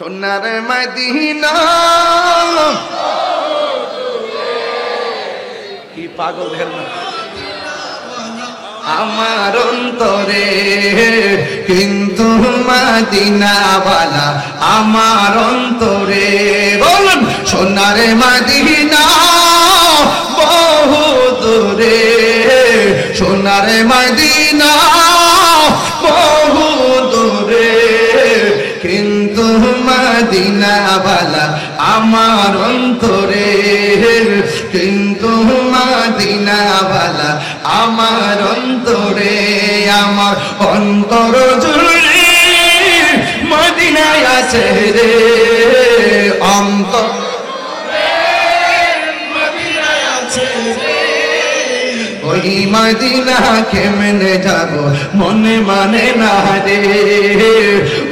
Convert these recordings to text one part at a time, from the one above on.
সোনার মদিনা কি পাগল দেখেন না আমার অন্তরে কিন্তু মদিনাওয়ালা আমার অন্তরে বলুন সোনার মদিনা বহু দূরে সোনার মদিনা বহু দূরে কিন্তু মদিনাওয়ালা আমার অন্তরে কিন্তু মদিনাওয়ালা আমার অন্তরে আমার অন্তর জুড়ে মদিনায় আছে রে অন্তর মদিনায় আছে রে ওই মদিনা কেমনে যাব মনে মানে না রে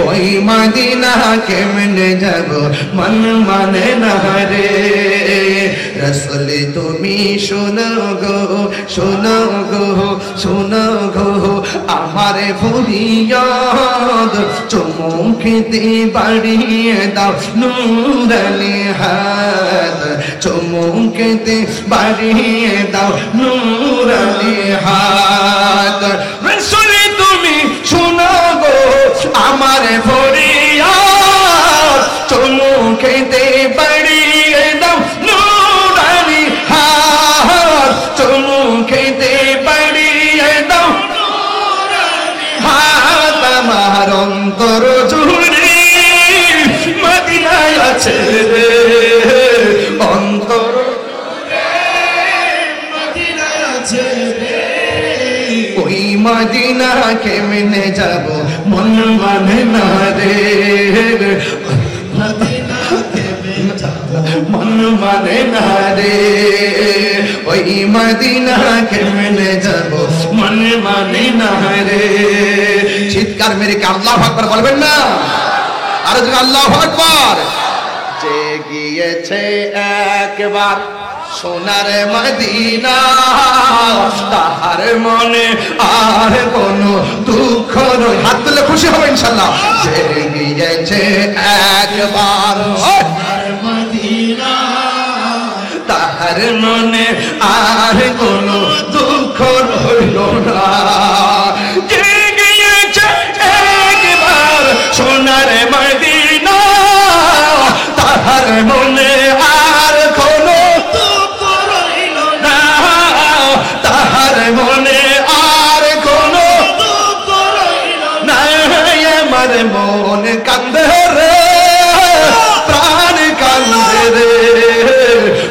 ওই মদিনা কেমনে যাব মন মানে না রে রসুল তুমি শোনো গো শোনো গো শোনো গো আমার ফরিয়াদ চুমুকতে বাড়িয়ে দাও নূরানি হাত চুমুকতে বাড়িয়ে দাও নূরানি হাত রসুল তুমি শোনো গো আমার ফরিয়াদ চুমুকতে বাড়িয়ে দাও নূরানি হাত চুমুকতে বাড়িয়ে দাও নূরানি হাত আমার অন্তর জুড়ে মদিনায় আছে রে অন্তর মদিনায় আছে রে ওই মদিনা কেমনে যাব মন মানে না রে মদিনা কেমনে যাব মন মানে না রে ওই মদিনা কেমনে যাব মন মানে না রে চিৎকার মেরে কি আল্লাহু আকবার বলবেন না আর যদি আল্লাহু আকবার যে গিয়েছে একবার সোনার মদিনা তাহার মনে আর কোনো দুঃখ নয় হাত তুলে খুশি হবে ইনশাআল্লাহ যে গিয়েছে একবার সোনার মদিনা তাহার মনে আর কোনো দুঃখ রইল না যে গিয়েছে একবার সোনার মদিনা তাহার মনে আর কোনো দুঃখ রইল না তাহার মনে আর কোনো দুঃখ রইল না আমার মন কান্দে রে প্রাণ কান্দে রে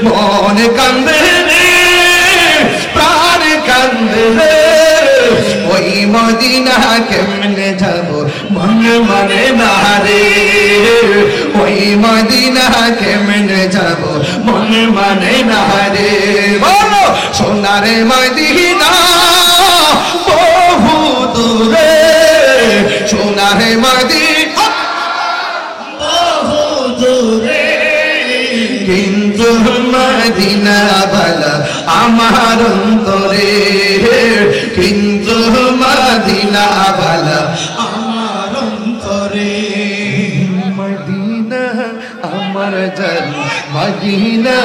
মন কান্দে রে প্রাণ কান্দে রে ওই মদিনা কেমনে যাব মন মানে না রে ওই মদিনা কেমনে যাব মন মানে না রে বলো সোনার মদিনা বহু দূরে সোনার মদিনা বহু দূরে কিন্তু মদিনা বালা আমার অন্তরে কিন্তু মদিনা বালা আমার অন্তরে মদিনা আমার জান মদিনা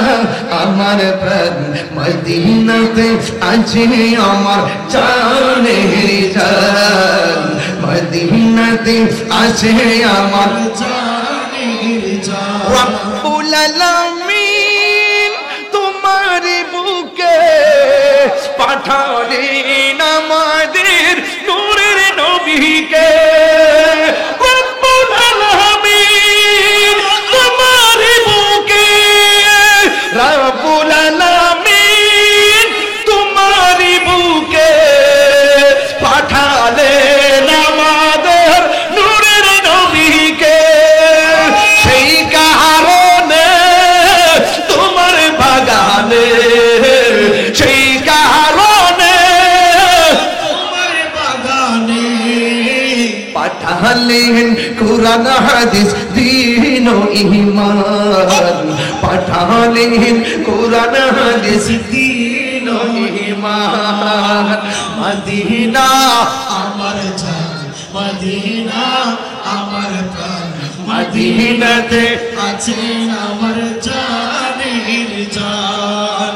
আমার প্রাণ মদিনাতে আছে আমার জানের জান মদিনাতে আছে আমার জানের জান রব্বুল আলামিন তোমার বুকে পাঠালেন আমাদের নূরের নবীকে রব্বুল আলামিন তোমার বুকে রব্বুল আলামিন তোমার বুকে পাঠালেন আমাদের নূরের নবীকে সেই কারণে তোমার বাগানে সেই কারণে তোমার বাগানে পাঠালেন কুরআন হাদিস দ্বীন ও ঈমান পাঠালেন কুরআন হাদিস দ্বীন ও ঈমান মদিনা আমার জান মদিনা আমার প্রাণ মদিনাতে আছেন আমার জানের জান,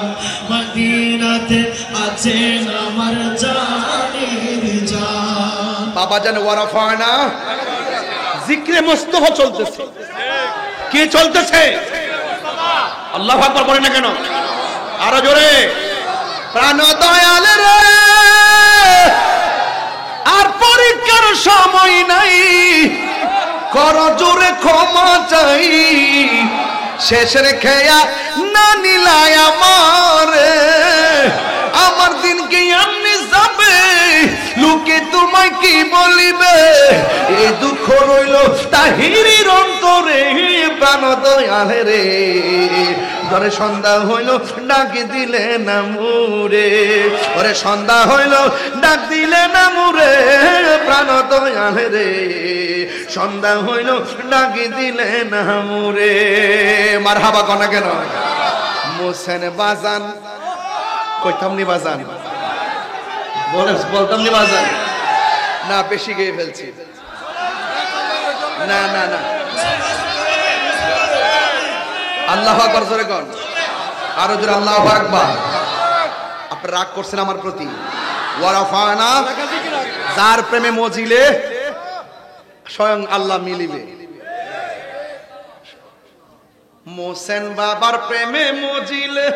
মদিনাতে আছেন আমার জানের জান। বাবা জান ওয়ারাফানা জিক্রে মুস্তাফা চলতেছে। কি চলতেছে? আল্লাহু আকবার বলেন না কেন? আরো জোরে। প্রাণ দয়াল রে, আর পরীক্ষার সময় নাই, কর জোরে ক্ষমা চাই, শেষের খেয়া না নিলাই আমারে, আমার দিন কি এমনি যাবে, লোকে তোমায় কি বলিবে, এই দুঃখ রইল তাহিরির অন্তরে, প্রাণ দয়াল রে, ধরে সন্ধ্যা হইল ডাক দিলে না মুরে, ওরে সন্ধ্যা হইল ডাক দিলে না মুরে, প্রাণ দয়াল রে, সন্ধ্যা হইল ডাক দিলে না মুরে। মারহাবা কনা কেন? মোসেন বাজান কইতাম নি বাজান, বলতাম নি বাজান না, বেশি গিয়ে ফেলছি। না না না, আল্লাহু আকবার জোরে কোন, আরো জোরে আল্লাহু আকবার। আপনি রাগ করছেন আমার প্রতি? ওয়ারাফানা, যার প্রেমে মজিলে স্বয়ং আল্লাহ মিলিবে। মোসেন বাবার প্রেমে মজিলে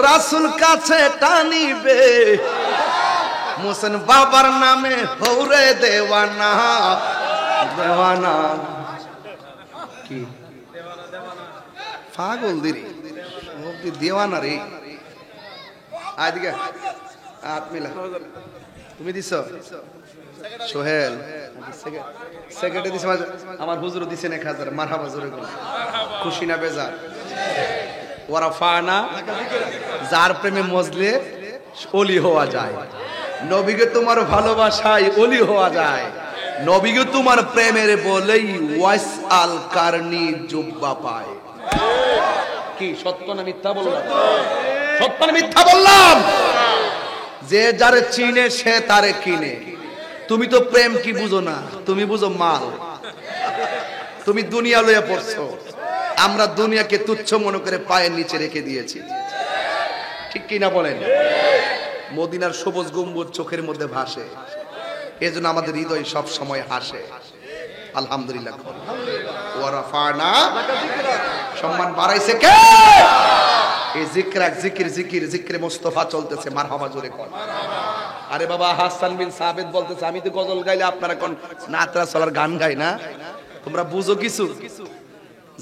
রাসূল কাছে টানিবে, মোসেন বাবার নামে হৌরে দেওয়ানা, দেওয়ানা কি পাগল দিরে দেওয়ানা রে। আদিকে হাত মিলা, তুমি দিছ সোহেল, সেক্রেটারি দিছে, আমার হুজুর দিছে 1000। মারহাবা জোরে কোন, খুশি না বেজার? ওয়ারাফানা, যার প্রেমে মজলে ওলি হওয়া যায়, নবীকে তোমার ভালোবাসায় ওলি হওয়া যায়, নবীকে তোমার প্রেমের বলেই ওয়াইস আল কারনি জুব্বা পায়। কি সত্য না মিথ্যা বললাম? সত্য না মিথ্যা বললাম? যে যারে চিনে সে তারে কিনে। তুমি তো প্রেম কি বুঝো না, তুমি বুঝো মাল। তুমি দুনিয়া লইয়া পড়ছো, আমরা দুনিয়াকে তুচ্ছ মনে করে পায়ের নিচে রেখে দিয়েছি। ঠিক কি না বলেন? মদিনার সবুজ গম্বুজ চোখের মধ্যে ভাসে, এজন্য আমাদের হৃদয় সব সময় হাসে। আলহামদুলিল্লাহ। ওয়ারাফানা, সম্মান বাড়াইছে কে? এই জিকির জিকির জিকির জিকিরে মুস্তাফা চলতেছে। মারহাবা জোরে কোন। আরে বাবা, হাসান বিন সাবিত বলতেছে, আমি তো গজল গাইলে আপনারা কোন নাতরা চলার গান গাই না, তোমরা বুঝো কিছু?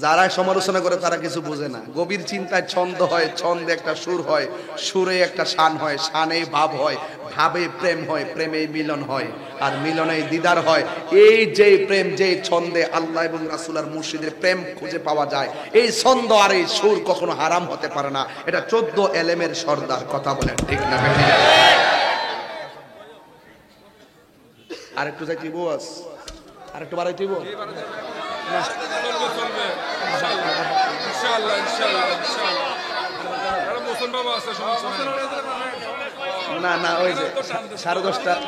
যারা সমালোচনা করে তারা কিছু বোঝে না। গভীর চিন্তায় ছন্দ হয়, ছন্দে একটা সুর হয়, সুরে একটা শান হয়, শানে ভাব হয়, ভাবে প্রেম হয়, প্রেমে মিলন হয়, আর মিলনে দিদার হয়। এই যে প্রেম, যে ছন্দে আল্লাহ এবং রাসূল আর মুর্শিদের প্রেম খুঁজে পাওয়া যায়, এই ছন্দ আর এই সুর কখনো হারাম হতে পারে না। এটা 14 এলেমের সর্দার। কথা বলেন ঠিক না? আরেকটু যাইতে বস, আরেকটু বাড়াইতে বস। না না, ওই যে 10:30,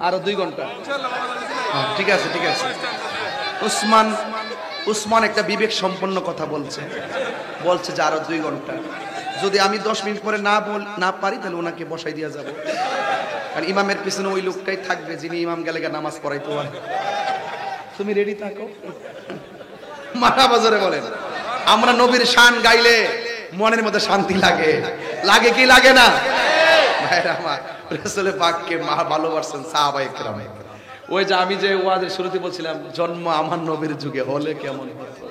আরো 2 ঘন্টা। ঠিক আছে ঠিক আছে। উসমান একটা বিবেক সম্পন্ন কথা বলছে, বলছে যে আরো 2 ঘন্টা। যদি আমি 10 মিনিট পরে না পারি তাহলে ওনাকে বসাই দিয়ে যাব, কারণ ইমামের পিছনে ওই লোকটাই থাকবে যিনি ইমাম গেলে নামাজ পড়াইতে পারে। তুমি রেডি থাকো। মারহাবা জোরে বলেন। আমরা নবীর শান গাইলে মনের মধ্যে শান্তি লাগে, লাগে কি লাগে না? ভাইরা আমার, রাসূল পাককে ভালোবাসেন সাহাবায়ে কেরাম। ওই যে আমি যে ওয়াজের শুরুতে বলছিলাম, জন্ম আমার নবীর যুগে হলে কেমন হতো।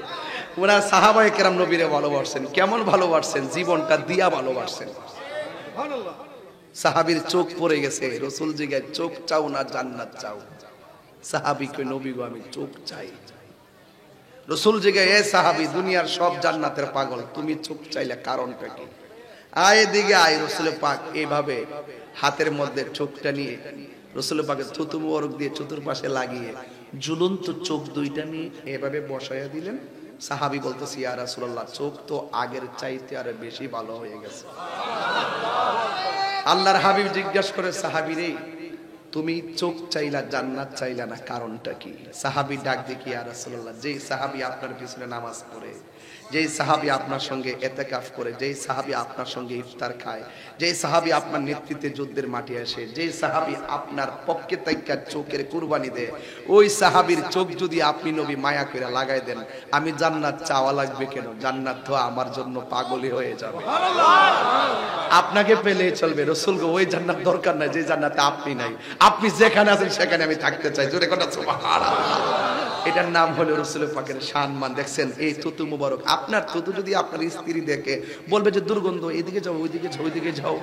ওরা সাহাবায়ে কেরাম নবীরে ভালোবাসেন। কেমন ভালোবাসেন? জীবনটা দিয়া ভালোবাসেন। সুবহানাল্লাহ। সাহাবীর চোখ পড়ে গেছে, রাসূল জিগায়, চোখ চাও না জান্নাত চাও? সাহাবী কই, নবী গো আমি চোখ চাই। রাসূল জিগায়, এ সাহাবী, দুনিয়ার সব জান্নাতের পাগল, তুমি চোখ চাইলে কারণটা কি? আয় দিকে আয়। রাসূল পাক এইভাবে হাতের মধ্যে চোখটা নিয়ে রাসূল পাকের থুতু মোবারক দিয়ে চতুর্পাশে লাগিয়ে ঝুলন্ত চোখ দুইটা নিয়ে এভাবে বসাইয়া দিলেন। সাহাবী বলতেছে, ইয়া রাসূলুল্লাহ, চোখ তো আগের চাইতে আরো বেশি ভালো হয়ে গেছে। আল্লাহর হাবিব জিজ্ঞাসা করে, সাহাবী রে, তুমি চোখ চাইলা জান্নাত চাইলা না, কারণটা কি? সাহাবী ডাক দিয়ে, ইয়া রাসূলুল্লাহ, যেই সাহাবী আপনার পিছনে নামাজ পড়ে, যেই সাহাবী আপনার সঙ্গে ইতিকাফ করে, যেই সাহাবী আপনার সঙ্গে ইফতার খায়, যেই সাহাবী আপনার নেতৃত্বে যুদ্ধের মাঠে আসে, যেই সাহাবী আপনার পক্ষে তাইকা চোখের কুরবানি দেয়, ওই সাহাবীর চোখ যদি আপনি নবী মায়া করে লাগাই দেন, আমি জান্নাত চাওয়া লাগবে কেন? জান্নাত তো আমার জন্য পাগলই হয়ে যাবে। আপনাকে পেলেই চলবে, রাসূলকে ওই জান্নাত দরকার নাই যে জান্নাতে আপনি নাই। আপনি যেখানে আছেন সেখানে আমি থাকতে চাই। জোরে কথা সুবহানাল্লাহ। এটার নাম হলো রাসূল পাকের সম্মান। দেখছেন এই থুতু মুবারক, আপনার থুতু যদি আপনার স্ত্রী দেখে বলবে যে দুর্গন্ধ, এইদিকে যাও, ওইদিকে যাও, ওইদিকে যাও।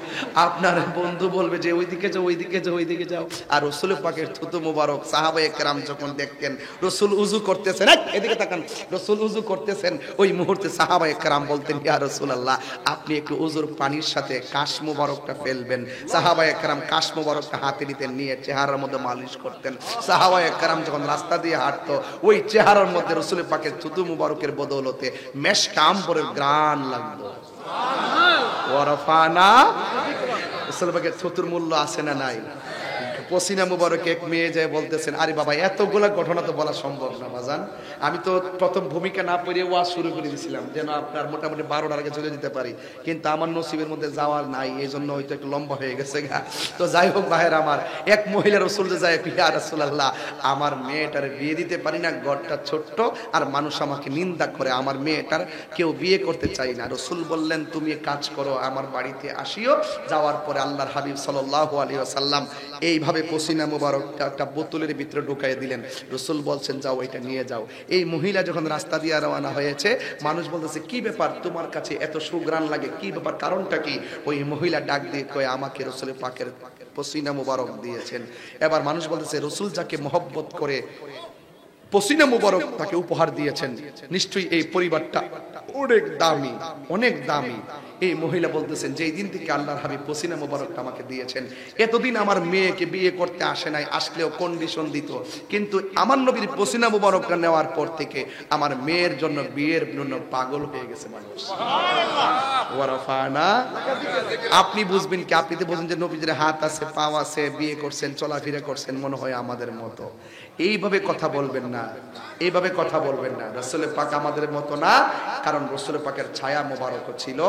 আপনার বন্ধু বলবে যে ওইদিকে যাও, ওইদিকে যাও, ওইদিকে যাও। আর রাসূল পাকের থুতু মুবারক সাহাবায়ে কেরাম যখন দেখতেন রাসূল ওযু করতেছেন, এদিকে তাকান, রাসূল ওযু করতেছেন, ওই মুহূর্তে সাহাবায়ে কেরাম বলতেন, ইয়া রাসূলুল্লাহ, আপনি একটু ওযুর পানির সাথে কাশ মুবারকটা ফেলবেন। সাহাবায়ে কেরাম কাশ মুবারকটা হাতে নিতেন, নিয়ে চেহারার মধ্যে মালিশ করতেন। সাহাবায়ে কেরাম যখন রাস্তা দিয়ে হাঁটতো, ওই চেহারার মধ্যে রাসূল পাকের থুতু মুবারকের বদৌলতে মেশক আম্বরের ঘ্রাণ লাগতো। সুবহানাল্লাহ। ওয়ারাফানা, রাসূল পাকের থুতুর মূল্য আছে না নাই? পসিনা মুবারক এক মেয়ে যায় বলতেছেন, আরে বাবা এতগুলা ঘটনা তো বলা সম্ভব না বাজান, আমি তো প্রথম ভূমিকা না পড়ে ওয়াজ শুরু করে দিয়েছিলাম যেন আপনার মোটামুটি 12টার আগে চলে যেতে পারি, কিন্তু আমার নসিবের মধ্যে যাওয়ার নাই, এই জন্য হয়তো একটু লম্বা হয়ে গেছে গা। তো যাই হোক ভাইয়ের আমার, এক মহিলা রাসূল যায়, ইয়া রাসূলুল্লাহ, আমার মেয়েটার বিয়ে দিতে পারি না, ঘরটা ছোট্ট আর মানুষ আমাকে নিন্দা করে, আমার মেয়েটার কেউ বিয়ে করতে চাই না। রাসূল বললেন, তুমি কাজ করো, আমার বাড়িতে আসিও। যাওয়ার পরে আল্লাহর হাবিব সাল্লাল্লাহু আলাইহি ওয়াসাল্লাম এইভাবে পসিনা মুবারকটা একটা বোতলের ভিতরে ঢুকাই দিলেন। রাসূল বলছেন, যাও এটা নিয়ে যাও। এই মহিলা যখন রাস্তা দিয়ে রওনা হয়েছে, মানুষ বলতেছে, কি ব্যাপার, তোমার কাছে এত সুঘ্রাণ লাগে, কি ব্যাপার, কারণটা কি? ওই মহিলা ডাক দিয়ে কয়, আমাকে রাসূল পাকের পসিনা মুবারক দিয়েছেন। এবার মানুষ বলতেছে, রাসূল যাকে মহব্বত করে পসিনা মুবারক তাকে উপহার দিয়েছেন, নিশ্চয়ই এই পরিবারটা অনেক দামি, অনেক দামি। এই মহিলা বলতেছেন, যেই দিন থেকে আল্লাহর হাবিব পসিনা মুবারকটা আমাকে দিয়েছেন, এতদিন আমার মেয়েকে বিয়ে করতে আসে নাই, আসলেও কন্ডিশন দিত, কিন্তু আমার নবীর পসিনা মুবারকটা নেওয়ার পর থেকে আমার মেয়ের জন্য বিয়ের জন্য পাগল হয়ে গেছে মানুষ। ওয়ারাফানা, আপনি বুঝবেন কি? আপনি তো বুঝেন যে নবীজির হাত আছে, পা আছে, বিয়ে করছেন, চলাফেরা করছেন, মনে হয় আমাদের মতো। এইভাবে কথা বলবেন না, এইভাবে কথা বলবেন না। রাসূল পাক আমাদের মতো না, কারণ রাসূল পাকের ছায়া মোবারক ছিল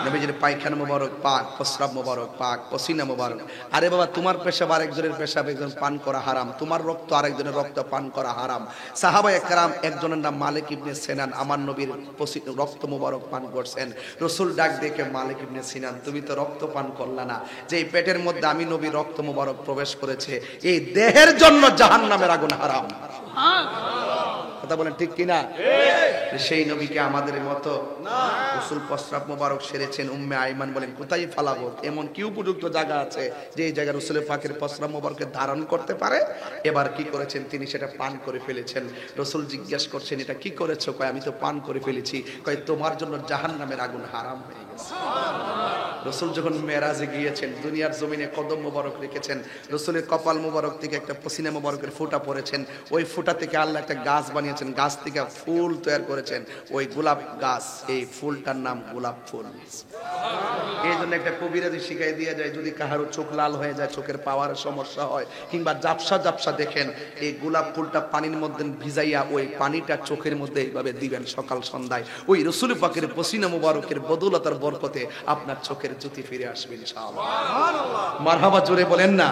নবীজির পায়খানা মোবারক পাক, প্রস্রাব মোবারক পাক, পসিনা মোবারক। আরে বাবা, তোমার পেশাব আরেকজনের পেশাব একজন পান করা হারাম, তোমার রক্ত আরেকজনের রক্ত পান করা হারাম। সাহাবায়ে কেরাম, একজনের নাম মালিক ইবনে সিনান, আমার নবীর রক্ত মোবারক পান করছেন। রাসূল ডাক দেখে, মালিক ইবনে সিনান, তুমি তো রক্ত পান করলা না, যে পেটের মধ্যে আমি নবীর রক্ত মোবারক প্রবেশ করেছে, এই দেহের জন্য জাহান্নামের আগুন হারাম। কথা বলেন ঠিক কিনা? সেই নবীকে আমাদের মতো রাসূল প্রস্রাব মোবারক সেরেছেন। উম্মে আইমান বলেন, কোথায় ফালাবো? এমন কি উপযুক্ত জায়গা আছে যে এই জায়গায় রাসূল পাকের প্রস্রাব মোবারককে ধারণ করতে পারে? এবার কি করেছেন তিনি? সেটা পান করে ফেলেছেন। রাসূল জিজ্ঞেস করছেন, এটা কি করেছো? কয়, আমি তো পান করে ফেলেছি। কয়, তোমার জন্য জাহান্নামের আগুন হারাম হয়ে গেছে। রাসূল যখন মেরাজে গিয়েছেন, দুনিয়ার জমিনে কদম মোবারক রেখেছেন, রাসূলের কপাল মোবারক থেকে একটা পসিনা মোবারকের ফোঁটা পড়েছেন, ওই ফোঁটা থেকে আল্লাহ একটা গাছ বানিয়েছেন, গাছ থেকে ফুল তৈরি করেছেন, ওই গোলাপ গাছ, এই ফুলটার নাম গোলাপ ফুল। এই জন্য একটা কবিরাজি শিখাই দিয়ে যায়, যদি কাহারও চোখ লাল হয়ে যায়, চোখের পাওয়ার সমস্যা হয়, কিংবা জাপসা জাপসা দেখেন, এই গোলাপ ফুলটা পানির মধ্যে ভিজাইয়া ওই পানিটা চোখের মধ্যে এইভাবে দিবেন সকাল সন্ধ্যায়, ওই রাসূল পাকের পসিনা মুবারকের বদৌলতার বরকতে আপনার চোখের জ্যোতি ফিরে আসবে ইনশাআল্লাহ। মারহাবা, জোরে বলেন না।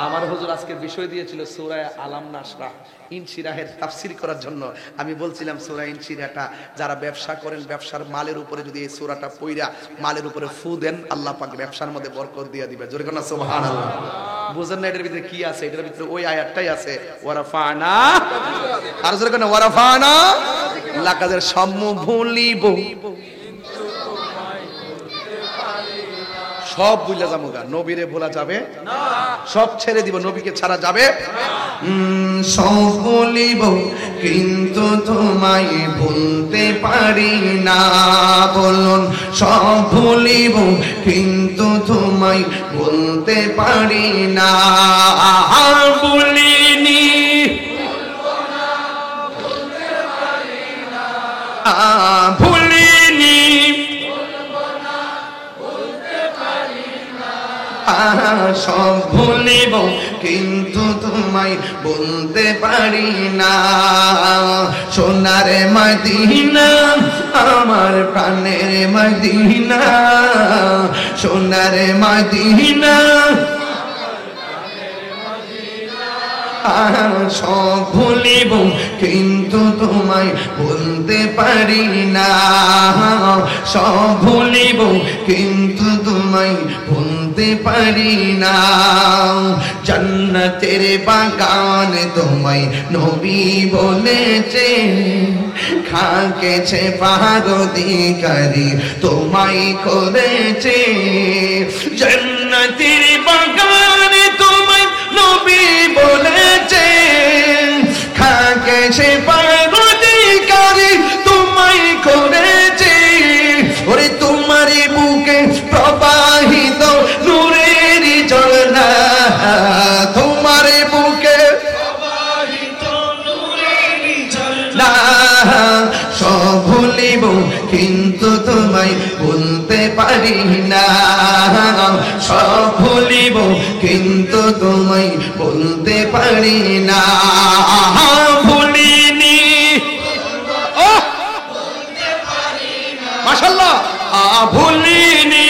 আমার হুজুর আজকে বিষয় দিয়েছিল সূরা আলাম নাশরাহ, ইনশিরাহের তাফসীর করার জন্য। আমি বলছিলাম সূরা ইনশিরাহটা যারা ব্যবসা করেন, ব্যবসার মালের উপরে যদি এই সূরাটা পড়া মালের উপরে ফু দেন, আল্লাহ পাক ব্যবসার মধ্যে বরকত দিয়ে দিবে। জোরে কোন সুবহানাল্লাহ। বুঝেন না এটার ভিতরে কি আছে? এটার ভিতরে ওই আয়াতটাই আছে, ওয়ারাফানা, আর জোরে কোন ওয়ারাফানা লাকাদের সাম্মু ভুলিব, সব ভুলে যাবো গা, নবীরে ভোলা যাবে না, সব ছেড়ে দিব, নবীকে ছাড়া যাবে। সব ভুলিব কিন্তু তোমায় ভুলতে পারি না, বলুন সব ভুলিব কিন্তু তোমায় ভুলতে পারি না। ভুলিনি ভুলিনি সব ভুলিব কিন্তু তোমায় বলতে পারি না সোনার মদিনা আমার প্রাণের মদিনা সোনার মদিনা সব ভুলিব কিন্তু তোমায় বলতে পারি না সব ভুলিব কিন্তু তোমায় বলতে পারি না জান্নাতের বাগান তোমায় নবী বলেছে খাকেছে পারদিকারি তোমায় করেছে জান্নাতের বাগান তোমায় নবী বলেছে খাকেছে পারদিকারি তোমায় করেছে ওরে তোমার বুকে প্রবাহিত নূরের ঝর্ণা তোমার বুকে প্রবাহিত নূরের ঝর্ণা সব ভুলিব কিন্তু তোমায় বলতে পারি না সব ভুলিব কিন্তু তোমায় বলতে পারি না ভুলিনি মাশাআল্লাহ ভুলিনি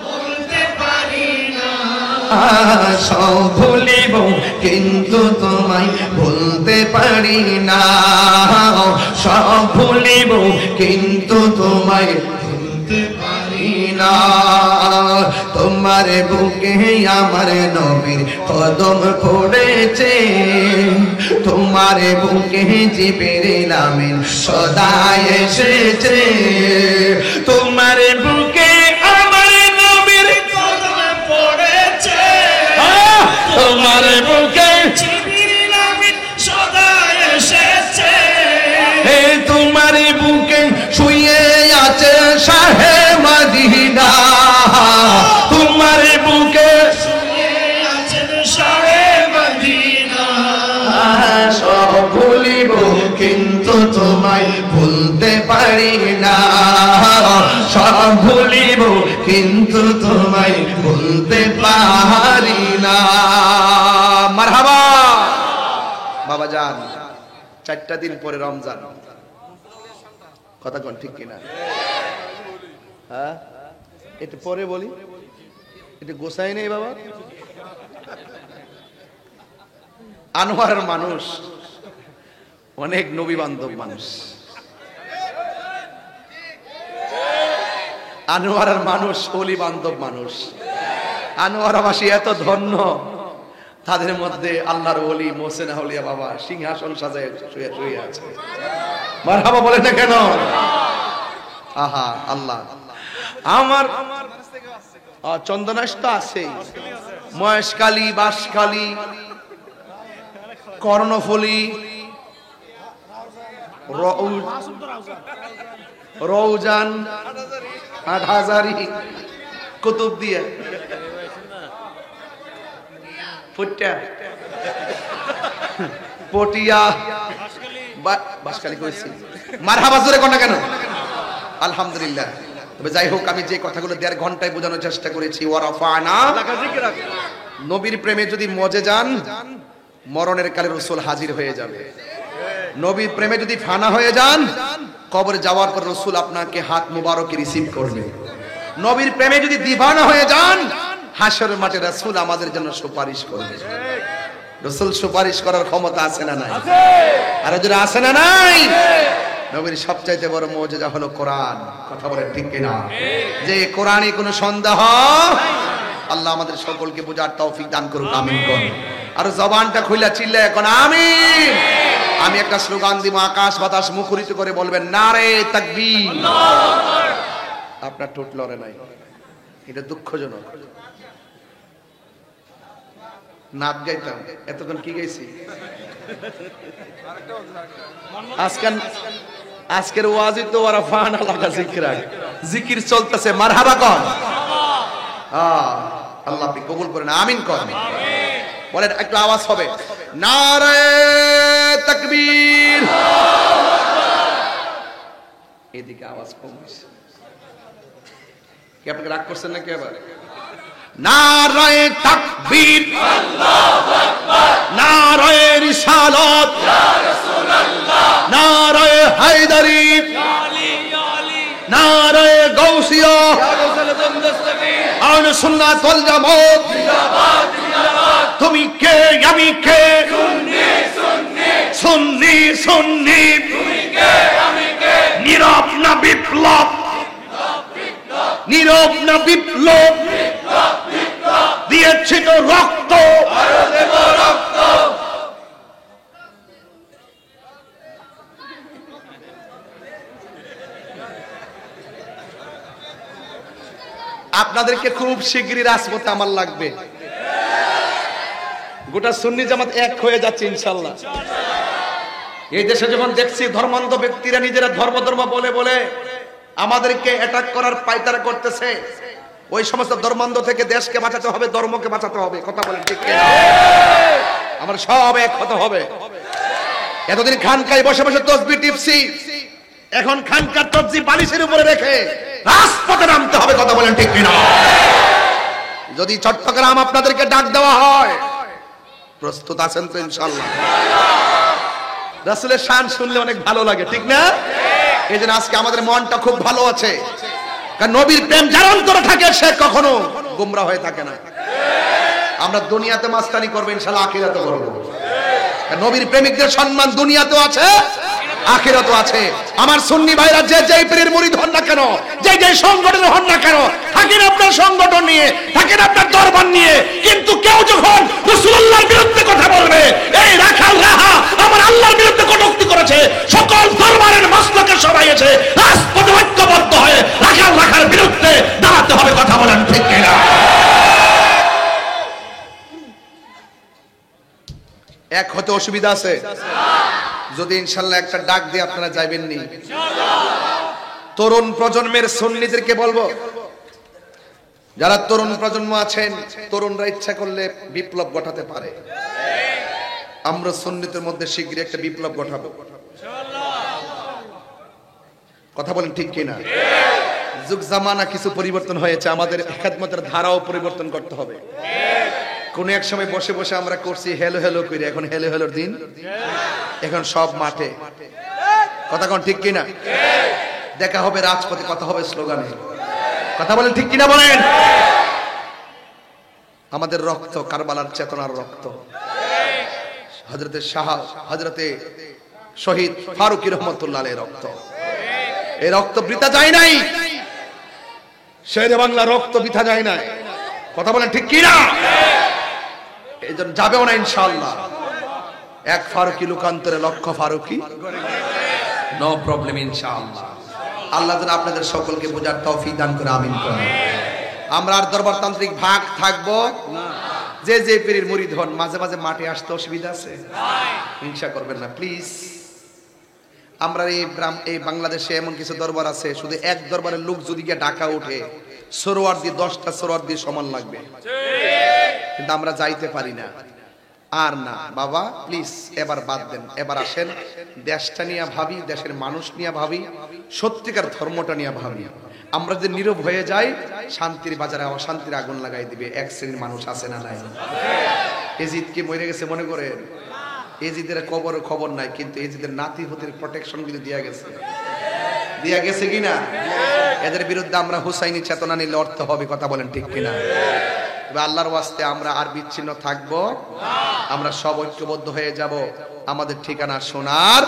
বলতে পারি না সব ভুলিব কিন্তু তোমায় বলতে পারি না সব ভুলিব কিন্তু তোমায় বলতে পারি না তোমার বুকে আমার নবীর কদম পড়েছে তোমার বুকে জিবরিল আমিন সদা এসেছে তোমার বুকে আমার নবীর কদম পড়েছে তোমার বুকে জিবরিল আমিন সদা এসেছে হে তোমার বুকে শুয়ে আছে শাহে মদিনা তোমার বুকে শুয়ে আছেন শাহে মদিনা সব ভুলিব কিন্তু তোমায় ভুলতে পারি না সব ভুলিব কিন্তু তোমায় ভুলতে পারি না মারহাবা বাবা জান 4টা দিন পরে রমজান কথা কোন ঠিক কিনা হ্যাঁ একটু পরে বলি একটু গোসাই নেই বাবা আনোয়ারের মানুষ অনেক নবী বান্ধব মানুষ আনোয়ারের মানুষ অলি বান্ধব মানুষ আনোয়ারবাসী এত ধন্য তাদের মধ্যে আল্লাহর ওলি মোহসেন আউলিয়া বাবা সিংহাসন সাজায় শুয়ে শুয়ে আছে মারহাবা বলে না কেন আহা আল্লাহ আমার চন্দনাশ তো আছে মহেশকালী বাঁশকালী কর্ণফুলী রৌজান হাটহাজারি কুতুবদিয়া ফুটটা পটিয়া বাঁশকালী কইছি মারহাবা জোরে কোন না কেন আলহামদুলিল্লাহ তবে যাই হোক আমি যে কথাগুলো 1.5 ঘন্টায় বোঝানোর চেষ্টা করেছি ওয়ারাফানা নবীর প্রেমে যদি মজে যান মরণের কালে রাসূল হাজির হয়ে যাবে নবীর প্রেমে যদি ফানা হয়ে যান কবরে যাওয়ার পর রাসূল আপনাকে হাত মুবারকে রিসিভ করবে নবীর প্রেমে যদি দিওয়ানা হয়ে যান হাশরের মাঠে রাসূল আমাদের জন্য সুপারিশ করবে রাসূল সুপারিশ করার ক্ষমতা আছে না নাই আছে আর যদি আছে না নাই নবীর সবচাইতে বড় মুজিজা হলো কোরআন কথা বলেন ঠিক কিনা যে কোরআনে কোনো সন্দেহ আল্লাহ আমাদের সকলকে বোঝার তৌফিক দান করুক আমিন কোন আর জবানটা খুলে চিল্লায় এখন আমিন আমি একটা স্লোগান দিব আকাশ বাতাস মুখরিত করে বলবেন নারে তাকবীর আল্লাহু আকবার আপনার ঠোঁট লড়ে নাই এটা দুঃখজনক নাচ গাইতাম এতক্ষণ কি গাইছি আজকের ওয়াজি তো ওরা ফানা লাগা জিকির চলতেছে মারহাবা কর আল্লাহ আপনি কবুল করেন আমিন কর বলেন একটু আওয়াজ হবে নারে তাকবীর এদিকে আওয়াজ কম হয়েছে কি আপনি রাগ করছেন নাকি আবার নারায়ে তাকবীর, নারায়ে রিসালাত, নারায়ে হায়দারি, নারায়ে গাউসিয়া, আহলে সুন্নাত ওয়াল জামাত। তুমি কে আমি কে, সুন্নি সুন্নি, নীরব না বিপ্লব, নীরব না বিপ্লব, দিয়েছি তো রক্ত, আপনাদেরকে খুব শীঘ্রই রাজপথে আমার লাগবে। গোটা সুন্নি জামাত এক হয়ে যাচ্ছে ইনশাআল্লাহ। এই দেশে যখন দেখছি ধর্মান্ধ ব্যক্তিরা নিজেরা ধর্ম ধর্ম বলে বলে আমাদেরকে অ্যাটাক করার পায়তারা করতেছে, ওই সমস্ত ধর্মান্ধ থেকে দেশকে বাঁচাতে হবে, ধর্মকে বাঁচাতে হবে। কথা বলেন ঠিক কিনা? আমরা সব এক হতে হবে। এতদিন খানকায় বসে বসে তসবিহ টিপছি, এখন খানকার তসবিহ বালিশের উপরে রেখে রাজপথে নামতে হবে। কথা বলেন ঠিক কিনা? যদি চট্টগ্রাম আপনাদেরকে ডাক দেওয়া হয়, প্রস্তুত আছেন তো ইনশাআল্লাহ? রাসূলের শান শুনলে অনেক ভালো লাগে, ঠিক না? এই জন্য আজকে আমাদের মনটা খুব ভালো আছে, কারণ নবীর প্রেম যার অন্তরে থাকে সে কখনো গোমরা হয়ে থাকে না। আমরা দুনিয়াতে মাস্তানি করব, ইনশাআল্লাহ আখিরাতে করব। কারণ নবীর প্রেমিকদের সম্মান দুনিয়াতেও আছে, আখিরাতেও আছে। আমার সুন্নি ভাইরা যে যেই পীরের মুরিদ হন না কেন, যে যে সংগঠনের হন না কেন, থাকেন আপনার সংগঠন নিয়ে, থাকেন আপনার দরবার নিয়ে, কিন্তু কেউ যখন রাসূলুল্লাহর বিরুদ্ধে কথা বলবে, এই রাখাল রাহা আমার আল্লাহর বিরুদ্ধে কটূক্তি করেছে, সকল দরবারের মাসলাকে সবাই এসে রাজপথে ঐক্যবদ্ধ হয়ে রাখাল রাখার বিরুদ্ধে দাঁড়াতে হবে। কথা বলেন ঠিক কিনা? এক হতে অসুবিধা আছে যদি ইনশাআল্লাহ একটা ডাক দিয়ে আপনারা যাইবেন নি। তরুণ প্রজন্মের সুন্নিদেরকে বলবো, যারা তরুণ প্রজন্ম আছেন, তরুণরা ইচ্ছা করলে বিপ্লব ঘটাতে পারে। আমরা সুন্নিদের মধ্যে শীঘ্রই একটা বিপ্লব ঘটাবো। কথা বলেন ঠিক কিনা? যুগ জামানা কিছু পরিবর্তন হয়েছে, আমাদের খেদমতের ধারাও পরিবর্তন করতে হবে। কোন এক সময় বসে বসে আমরা করছি হেলো হেলো করে, এখন হেলো হেলোর দিন, এখন সব মাঠে। কথা কোন ঠিক কিনা? দেখা হবে রাজপথে, কথা হবে স্লোগানে। কথা বলেন ঠিক কিনা? বলেন। আমাদের রক্ত কারবালার চেতনার রক্ত, হযরতে শহীদ ফারুকী রহমাতুল্লাহ আলাইহির রক্ত। এই রক্ত বৃথা যায় নাই, শেরে বাংলা রক্ত বৃথা যায় নাই। কথা বলেন ঠিক কিনা? এইজন্য যাবেও না ইনশাআল্লাহ। এক ফারুকী লোকান্তরে লক্ষ ফারুকী, নো প্রবলেম ইনশাআল্লাহ। আল্লাহ যেন আপনাদের সকলকে বোঝার তৌফিক দান করে, আমিন করুন। আমরা আর দরবারতান্ত্রিক ভাগ থাকবো না। যে যে পীরের মুরিদ হন, মাঝে মাঝে মাঠে আসতে অসুবিধা আছে, হিংসা করবেন না প্লিজ। আমরা এই বাংলাদেশে এমন কিছু দরবার আছে, শুধু এক দরবারের লোক যদি গিয়ে ঢাকা উঠে, সরোয়ার দিয়ে 10টা সরোয়ার দিয়ে সমান লাগবে, কিন্তু আমরা যাইতে পারি না। আর না বাবা, প্লিজ এবার বাদ দেন। এবার আসেন দেশটা নিয়ে ভাবি, দেশের মানুষ নিয়ে ভাবি, সত্যিকার ধর্মটা নিয়ে ভাবি। আমরা যে নীরব হয়ে যাই, শান্তির বাজারে অশান্তির আগুন লাগাই দিবে এক শ্রেণীর মানুষ আছে না নাই? এজিদ কি মরে গেছে মনে করেন? এজিদের খবর নাই, কিন্তু এজিদের নাতি হতির প্রোটেকশন গুলি দিয়া গেছে কিনা? এদের বিরুদ্ধে আমরা হুসাইনি চেতনা নিলে অর্থ হবে। কথা বলেন ঠিক কিনা? আল্লাহর ওয়াস্তে আমরা আর বিচ্ছিন্ন থাকবো, আমরা সব ঐক্যবদ্ধ হয়ে যাব। আমাদের ঠিকানা সোনার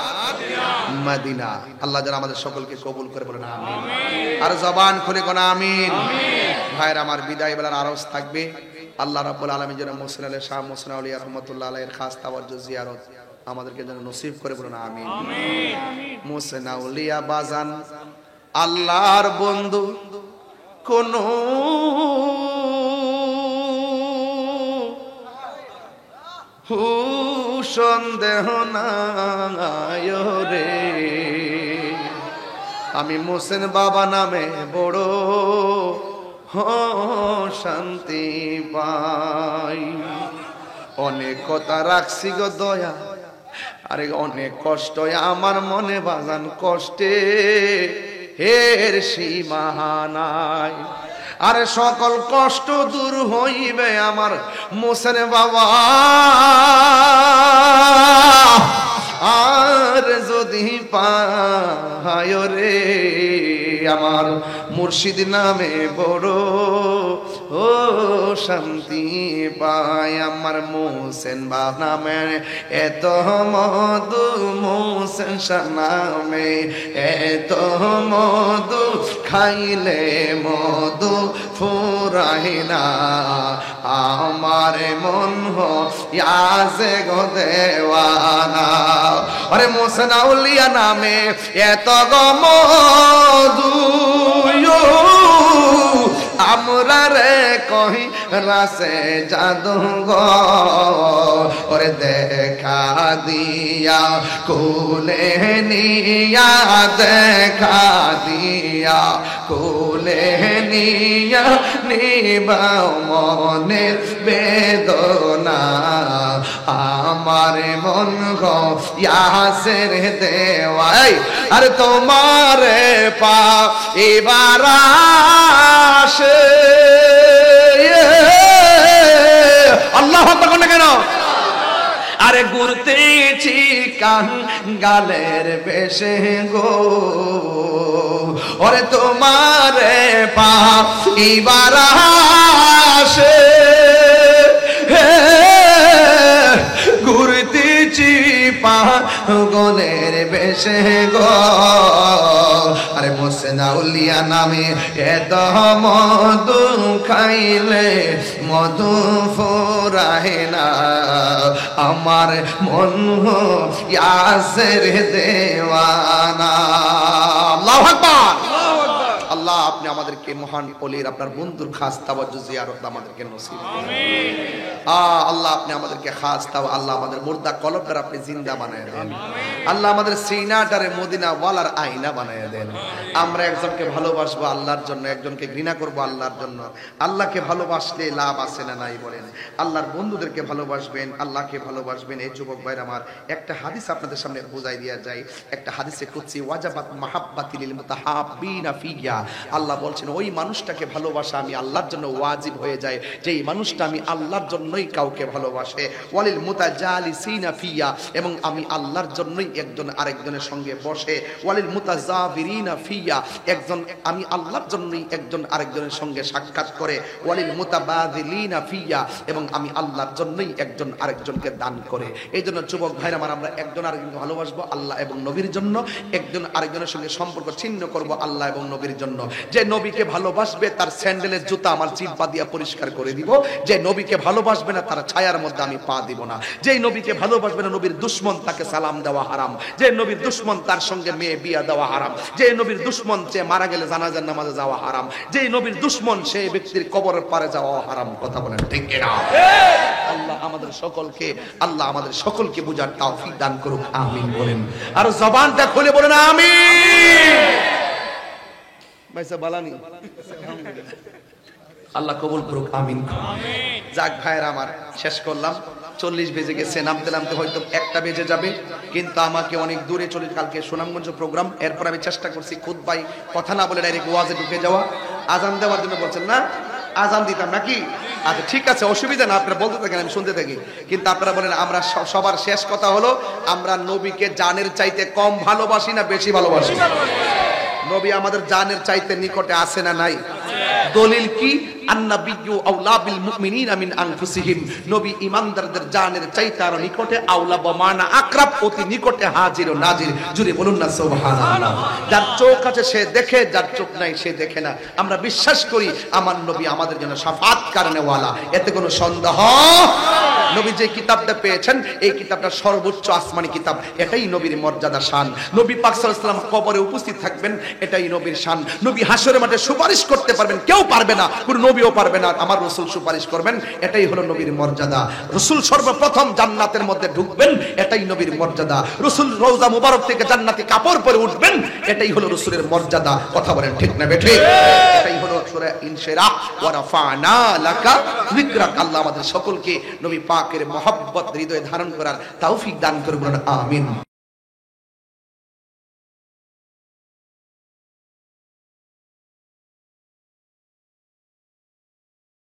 মদিনা। আল্লাহ যেন আমাদের সকলকে কবুল করে, বলেন আমিন। আর জবান খুলে কোন আমিন। ভাইয়ের আমার বিদায় বেলার আরজ থাকবে, আল্লাহ রাব্বুল আলামিন যেন মুহসিন আলী শাহ মুহসিন আউলিয়া রাহমাতুল্লাহ আলাইহির খাস তাওয়াজ্জু জিয়ারত আমাদেরকে যেন নসিব করে, বলেন আমিন। মুহসিন আউলিয়া বাজান আল্লাহর বন্ধু, কোন সন্দেহ নাই রে, আমি মুহসিন বাবা নামে বড় শান্তি পাই। অনেক কথা রাখছি গো দয়া, আরে অনেক কষ্ট আমার মনে বাজান, কষ্টে হের সীমা নাই। আরে সকল কষ্ট দূর হইবে আমার মোহসেন বাবা। আর যদি পায় রে আমার মুর্শিদ নামে বড় ও শান্তি পায় আমার মোহসেন বাবা নামে এত মধু, মোহসেন শাহ নামে এত মধু, খাইলে মধু ফুরাই না আমার মন হইয়াছে গো দেওয়ানা। আরে মোহসেন আউলিয়া নামে এত গো মধু, আমরা রে কহি রাসে জাদু গো। ওরে দেখা দিয়া কোলে নিয়া, দেখা দিয়া কোলে নিয়া নিবাও মনের বেদনা আমার মন গো ইয়াসের দেওয়াই। আর তোমার পা এবার আসে আল্লাহ আকবার কেন? আরে ঘুরতেছি কাঙ্গালের বেশে গো। ওরে তোমার পা এবার আসে ঘুরতেছি পাগলের বেশে গো। আরে মোহসেন আউলিয়া নামে এত মধু, খাইলে মধু ফুরায় না আমার মন ইয়াসের দেওয়ানা। আল্লাহু আকবার। আল্লাহ আপনি আমাদেরকে মহান ওলির আপনার বন্ধুর খাস তাওয়াজ্জুহ জিয়ারত আমাদেরকে নসিব আমিন। আল্লাহ আপনি আমাদেরকে খাস তাও আল্লাহ আমাদের মুর্দা কলবটার আপনি জিন্দা বানায় দেন। আল্লাহ আমাদের সিনাটারে মদিনা ওয়ালার আয়না বানায় দেন। আমরা একজনকে ভালোবাসবো আল্লাহর জন্য, একজনকে ঘৃণা করব আল্লাহর জন্য। আল্লাহকে ভালোবাসলে লাভ আছে না নাই বলেন? আল্লাহর বন্ধুদেরকে ভালোবাসবেন, আল্লাহকে ভালোবাসবেন। এই যুবক ভাইরা আমার একটা হাদিস আপনাদের সামনে বুঝাই দেয়া যায়। একটা হাদিসে কুদসি ওয়াজাবাত মাহাব্বাতি লিল মুতাহাব্বিনা ফিয়া। আল্লাহ বলছেন ওই মানুষটাকে ভালোবাসা আমি আল্লাহর জন্য ওয়াজিব হয়ে যায় যেই মানুষটা আমি আল্লাহর জন্যই কাউকে ভালোবাসে। ওয়ালিল মুতাজালিসিনা ফিয়া, এবং আমি আল্লাহর জন্যই একজন আরেকজনের সঙ্গে বসে। ওয়ালিল মুতাজাবিরিনা ফিয়া, একজন আমি আল্লাহর জন্যই একজন আরেকজনের সঙ্গে সাক্ষাৎ করে। ওয়ালিল মুতাবাদিলিনা ফিয়া, এবং আমি আল্লাহর জন্যই একজন আরেকজনকে দান করে। এই জন্য যুবক ভাইরা আমার আমরা একজন আরেকজনকে ভালোবাসবো আল্লাহ এবং নবীর জন্য, একজন আরেকজনের সঙ্গে সম্পর্ক ছিন্ন করব আল্লাহ এবং নবীর জন্য। যে নবীকে ভালোবাসবে তার স্যান্ডেলের জুতা আমার জিহ্বা দিয়া পরিষ্কার করে দিব। যে নবীকে ভালোবাসবে না তার ছায়ার মধ্যে আমি পা দিব না। যেই নবীকে ভালোবাসবে না নবীর দুশমন তাকে সালাম দেওয়া হারাম। যে নবীর দুশমন তার সঙ্গে মেয়ে বিয়া দেওয়া হারাম। যে নবীর দুশমন সে মারা গেলে জানাজার নামাজে যাওয়া হারাম। যে নবীর দুশমন সেই ব্যক্তির কবরের পারে যাওয়া হারাম। কথা বলেন ঠিক কিনা? আল্লাহ আমাদের সকলকে বুঝার তৌফিক দান করুক আমিন বলেন। আর জবানটা খুলে বলেন আমিন। ভাইসা বালানি আল্লাহ কবুল করুক আমিন। যাক ভাইরা আমার শেষ করলাম। 40 বেজে গেছে, নামতে নামতে হয়তো 1টা বেজে যাবে, কিন্তু আমাকে অনেক দূরে চলে কালকে সুনামগঞ্জ প্রোগ্রাম। এরপর আমি চেষ্টা করছি খুতবায় কথা না বলে ডাইরেক্ট ওয়াজে ঢুকে যাওয়া। আজান দেওয়ার জন্য বলছেন না, আজান দিতাম নাকি? আচ্ছা ঠিক আছে, অসুবিধা না, আপনারা বলতে থাকেন আমি শুনতে থাকি। কিন্তু আপনারা বলেন আমরা সবার শেষ কথা হলো আমরা নবীকে জানের চাইতে কম ভালোবাসি না বেশি ভালোবাসি? নবী আমাদের জানের চাইতে নিকটে আছে না নাই? দলিল কি? আন্নাবিয়্যু আওলা বিল মুমিনিনা মিন আনফুসিহিম। নবী ঈমানদারদের জানের চাইতে আরো নিকটে, আওলা বমানা আকরাব, অতি নিকটে হাজির ও নাজির। জুড়ে বলুন না সুবহানাল্লাহ। যার চোখ আছে সে দেখে, যার চোখ নাই সে দেখে না। আমরা বিশ্বাস করি আমার নবী আমাদের জন্য শাফাত কারণেওয়ালা, এতে কোনো সন্দেহ। নবী যে কিতাবটা পেয়েছেন এই কিতাবটা সর্বোচ্চ আসমানি কিতাব, এটাই নবীর মর্যাদা শান। নবী পাক সাল্লাল্লাহু আলাইহি ওয়াসাল্লাম কবরে উপস্থিত থাকবেন, এটাই নবীর শান। নবী হাসরের মাঠে সুপারিশ করতে পারবেন, কেউ পারবে না, কোনো নবীও পারবে না, আমার রাসূল সুপারিশ করবেন, এটাই হলো নবীর মর্যাদা। রাসূল সর্বপ্রথম জান্নাতের মধ্যে ঢুকবেন, এটাই নবীর মর্যাদা। রাসূল রওজা মুবারক থেকে জান্নাতি কাপড় পরে উঠবেন, এটাই হলো রাসূলের মর্যাদা। কথা বলেন ঠিক না বেঠিক? এটাই হলো সূরা ইনশিরাহ ওয়া রাফা'না লাকা যিকরাক। আল্লাহ আমাদের সকলকে নবী পাকের মহব্বত হৃদয়ে ধারণ করার তৌফিক দান করুন আমিন।